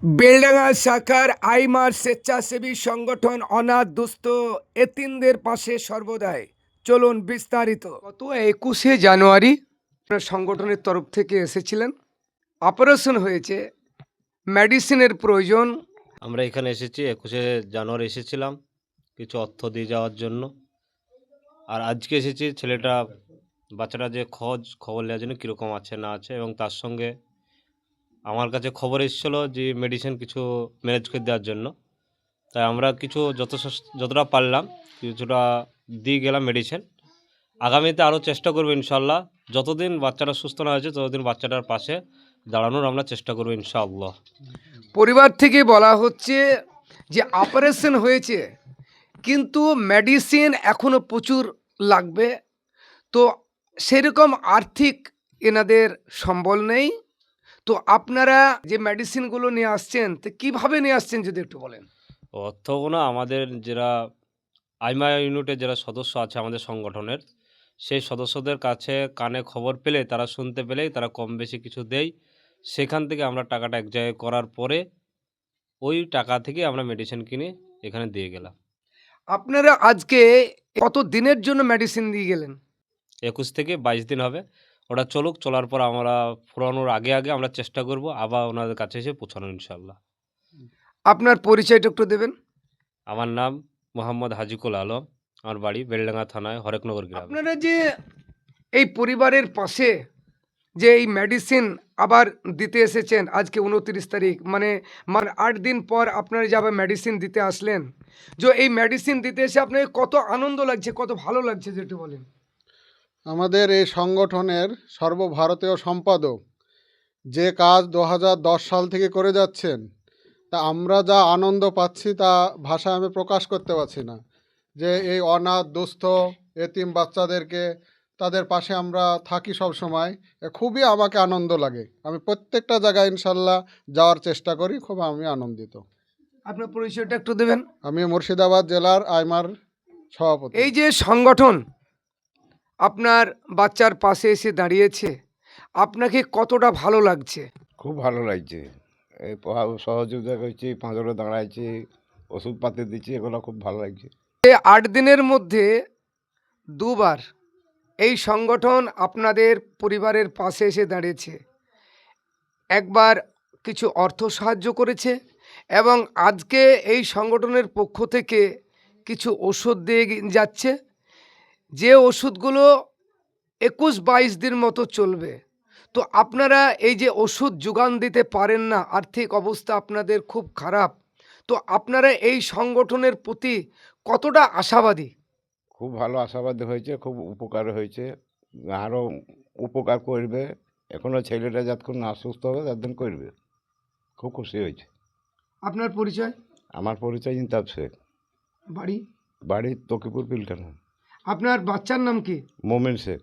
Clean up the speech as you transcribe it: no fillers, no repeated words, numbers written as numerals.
বেলডাঙ্গা শাখার আইমার স্বেচ্ছাসেবী সংগঠন অনাথ দুস্থ এতিমদের পাশে সর্বদাই। চলুন বিস্তারিত। গত 21শে জানুয়ারি আপনার সংগঠনের তরফ থেকে এসেছিলেন, অপারেশন হয়েছে, মেডিসিনের প্রয়োজন। আমরা এখানে এসেছি 21শে জানুয়ারি এসেছিলাম কিছু অর্থ দিয়ে যাওয়ার জন্য। আর আজকে এসেছি বাচ্চাটা যে খবর নেওয়ার জন্য কীরকম আছে না আছে, এবং তার সঙ্গে আমার কাছে খবর এসেছিলো যে মেডিসিন কিছু ম্যানেজ করে দেওয়ার জন্য। তাই আমরা কিছু যতটা পারলাম কিছুটা দিয়ে গেলাম মেডিসিন। আগামীতে আরও চেষ্টা করবো ইনশাল্লাহ, যতদিন বাচ্চাটা সুস্থ না হয়েছে ততদিন বাচ্চাটার পাশে দাঁড়ানোর আমরা চেষ্টা করবো ইনশাআল্লাহ। পরিবার থেকে বলা হচ্ছে যে অপারেশন হয়েছে কিন্তু মেডিসিন এখনো প্রচুর লাগবে, তো সেরকম আর্থিক এনাদের সম্বল নেই। তো আপনারা যে মেডিসিনগুলো নিয়ে আসছেন, তো কীভাবে নিয়ে আসছেন যদি একটু বলেন। অর্থগুলো আমাদের যারা আইমা ইউনিটের যারা সদস্য আছে আমাদের সংগঠনের, সেই সদস্যদের কাছে কানে খবর পেলে, তারা শুনতে পেলেই তারা কম বেশি কিছু দেয়। সেখান থেকে আমরা টাকাটা এক জায়গায় করার পরে ওই টাকা থেকে আমরা মেডিসিন কিনে এখানে দিয়ে গেলাম। আপনারা আজকে কত দিনের জন্য মেডিসিন দিয়ে গেলেন? 21 থেকে 22 দিন হবে। ওটা চলার পর আমরা ফুরানোর আগে আগে আমরা চেষ্টা করব আবার ওনাদের কাছে এসে পৌঁছানো ইনশাল্লাহ। আপনার পরিচয়টা একটু দেবেন। আমার নাম মোহাম্মদ হাজিকুল আলম, আমার বাড়ি বেলডাঙ্গা থানায় হরেকনগর গ্রামে। আপনারা যে এই পরিবারের পাশে যে এই মেডিসিন আবার দিতে এসেছেন আজকে 29 তারিখ, মানে 8 দিন পর আপনারা যে আবার মেডিসিন দিতে আসলেন, যে এই মেডিসিন দিতে এসে আপনাকে কত আনন্দ লাগছে, কত ভালো লাগছে যেটা বলেন। আমাদের এই সংগঠনের সর্বভারতীয় সম্পাদক যে কাজ 2010 সাল থেকে করে যাচ্ছেন, তা আমরা যা আনন্দ পাচ্ছি তা ভাষায় আমি প্রকাশ করতে পারছি না। যে এই অনাথ দুস্থ এতিম বাচ্চাদেরকে তাদের পাশে আমরা থাকি সব সময়, খুবই আমাকে আনন্দ লাগে। আমি প্রত্যেকটা জায়গায় ইনশাল্লাহ যাওয়ার চেষ্টা করি, খুব আমি আনন্দিত। আপনার পরিচয়টা একটু দেবেন। আমি মুর্শিদাবাদ জেলার আইমার সভাপতি। এই যে সংগঠন আপনার বাচ্চার পাশে এসে দাঁড়িয়েছে, আপনাকে কতটা ভালো লাগছে? খুব ভালো লাগছে। এই সহযোগিতা করছি, পাঁজরে দাঁড়াইছি, ওষুধপাতি দিচ্ছি, এগুলো খুব ভালো লাগছে। এই 8 দিনের মধ্যে দুবার এই সংগঠন আপনাদের পরিবারের পাশে এসে দাঁড়িয়েছে। একবার কিছু অর্থ সাহায্য করেছে এবং আজকে এই সংগঠনের পক্ষ থেকে কিছু ওষুধ দিয়ে যাচ্ছে, যে ওষুধগুলো 21-22 দিন মতো চলবে। তো আপনারা এই যে ওষুধ যোগান দিতে পারেন না, আর্থিক অবস্থা আপনাদের খুব খারাপ, তো আপনারা এই সংগঠনের প্রতি কতটা আশাবাদী? খুব ভালো আশাবাদী হয়েছে, খুব উপকার হয়েছে, আরও উপকার করবে। এখনও ছেলেটা যতক্ষণ না সুস্থ হবে ততদিন করবে। খুব খুশি হয়েছে। আপনার পরিচয়? আমার পরিচয় ইনতাব শেখ, বাড়ি? বাড়ি তকিপুর পিলখানা। আপনার বাচ্চার নাম কি? মোমেন শেখ।